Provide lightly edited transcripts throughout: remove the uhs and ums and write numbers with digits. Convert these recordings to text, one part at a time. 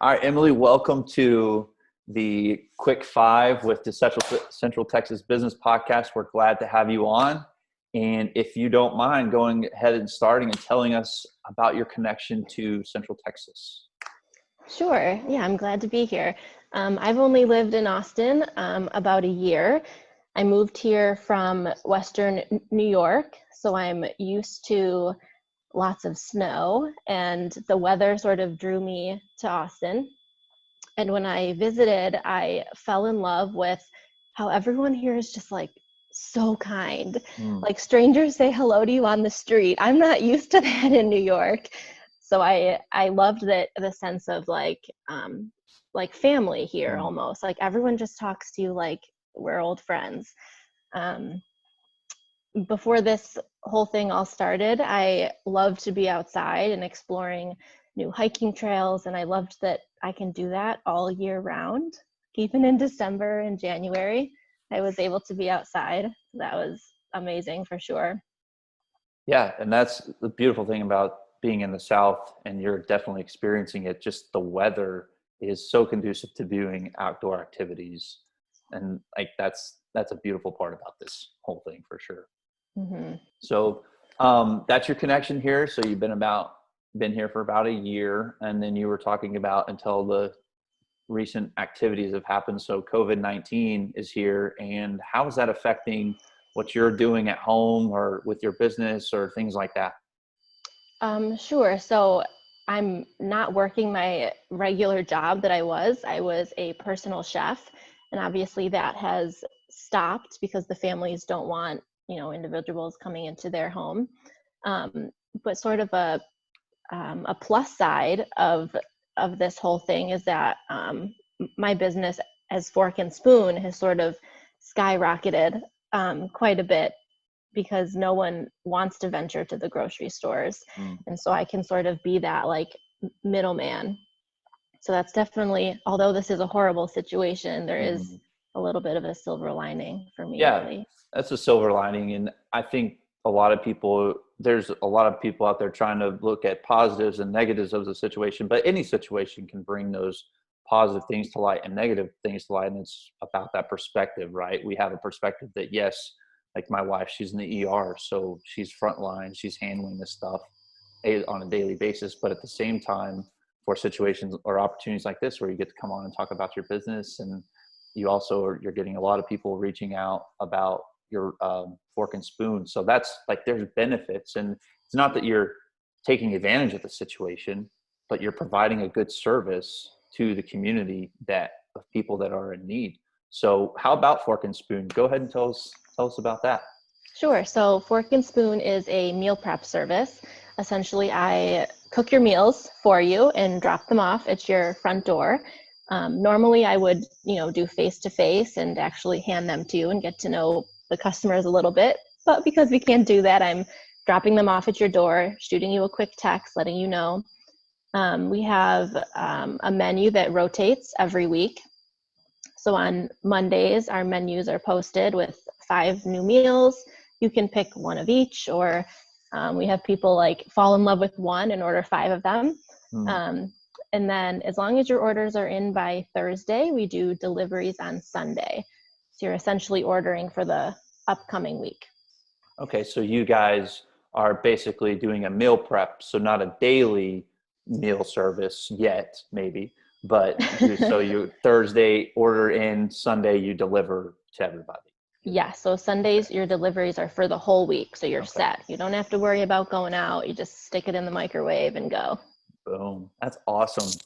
All right, Emily, welcome to the Quick Five with the Central Texas Business Podcast. We're glad to have you on. And if you don't mind going ahead and starting and telling us about your connection to Central Texas. Sure. Yeah, I'm glad to be here. I've only lived in Austin about a year. I moved here from Western New York, so I'm used to lots of snow, and the weather sort of drew me to Austin. And when I visited, I fell in love with how everyone here is just like so kind. Like strangers say hello to you on the street. I'm not used to that in New York. So I loved that the sense of like family here almost. Like everyone just talks to you like we're old friends. Before this whole thing all started, I loved to be outside and exploring new hiking trails, and I loved that I can do that all year round. Even in December and January, I was able to be outside. That was amazing for sure. Yeah, and that's the beautiful thing about being in the South, and you're definitely experiencing it. Just the weather is so conducive to doing outdoor activities, and like that's a beautiful part about this whole thing for sure. Mm-hmm. So that's your connection here. So you've been here for about a year, and then you were talking about until the recent activities have happened. So COVID-19 is here, and how is that affecting what you're doing at home or with your business or things like that? Sure. So I'm not working my regular job that I was. I was a personal chef, and obviously that has stopped because the families don't want, individuals coming into their home. But sort of a plus side of this whole thing is that my business as Fork and Spoon has sort of skyrocketed quite a bit because no one wants to venture to the grocery stores. And so I can sort of be that like middleman. So that's definitely, although this is a horrible situation, there is a little bit of a silver lining for me. Yeah, really. that's a silver lining. And I think there's a lot of people out there trying to look at positives and negatives of the situation, but any situation can bring those positive things to light and negative things to light. And it's about that perspective, right? We have a perspective that, yes, like my wife, she's in the ER, so she's frontline, she's handling this stuff on a daily basis. But at the same time, for situations or opportunities like this, where you get to come on and talk about your business, and you're getting a lot of people reaching out about your Fork and Spoon. So that's like, there's benefits, and it's not that you're taking advantage of the situation, but you're providing a good service to the community of people that are in need. So how about Fork and Spoon? Go ahead and tell us about that. Sure. So Fork and Spoon is a meal prep service. Essentially, I cook your meals for you and drop them off at your front door. Normally, I would, do face-to-face and actually hand them to you and get to know the customers a little bit. But because we can't do that, I'm dropping them off at your door, shooting you a quick text, letting you know. We have a menu that rotates every week. So on Mondays, our menus are posted with 5 new meals. You can pick one of each, or we have people like fall in love with one and order 5 of them. And then as long as your orders are in by Thursday, we do deliveries on Sunday. So you're essentially ordering for the upcoming week. Okay, so you guys are basically doing a meal prep, so not a daily meal service yet, maybe, but so you Thursday order in, Sunday you deliver to everybody. Yeah, so Sundays, your deliveries are for the whole week, so you're set. You don't have to worry about going out. You just stick it in the microwave and go. Boom. That's awesome.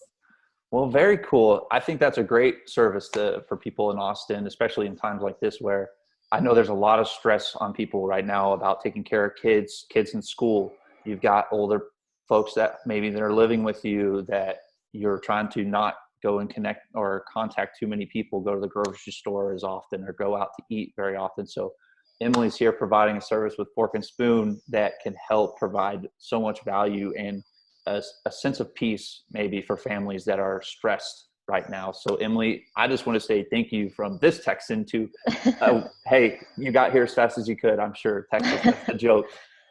Well, very cool. I think that's a great service for people in Austin, especially in times like this, where I know there's a lot of stress on people right now about taking care of kids in school. You've got older folks that maybe they're living with you that you're trying to not go and connect or contact too many people, go to the grocery store as often, or go out to eat very often. So Emily's here providing a service with Fork and Spoon that can help provide so much value and a sense of peace maybe for families that are stressed right now. So Emily, I just want to say thank you from this Texan to, hey, you got here as fast as you could. I'm sure Texas, that's a joke.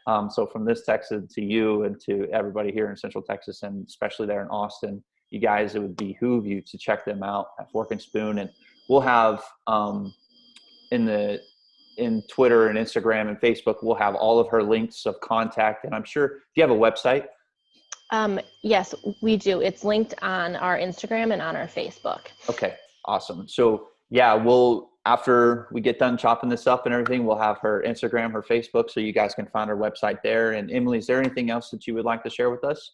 So from this text to you and to everybody here in Central Texas, and especially there in Austin, you guys, it would behoove you to check them out at Fork and Spoon. And we'll have in Twitter and Instagram and Facebook, we'll have all of her links of contact. And I'm sure, do you have a website? Yes, we do. It's linked on our Instagram and on our Facebook. Okay, awesome. So yeah, after we get done chopping this up and everything, we'll have her Instagram, her Facebook, so you guys can find her website there. And Emily, is there anything else that you would like to share with us?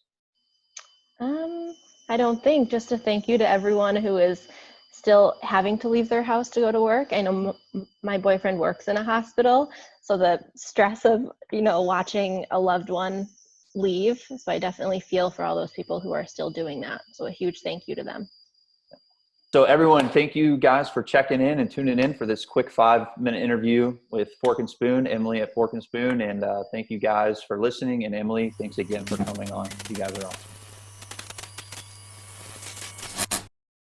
I don't think. Just a thank you to everyone who is still having to leave their house to go to work. I know my boyfriend works in a hospital, so the stress of, watching a loved one leave. So I definitely feel for all those people who are still doing that. So a huge thank you to them. So everyone, thank you guys for checking in and tuning in for this quick 5-minute interview with Fork and Spoon, Emily at Fork and Spoon. And thank you guys for listening. And Emily, thanks again for coming on. You guys are awesome.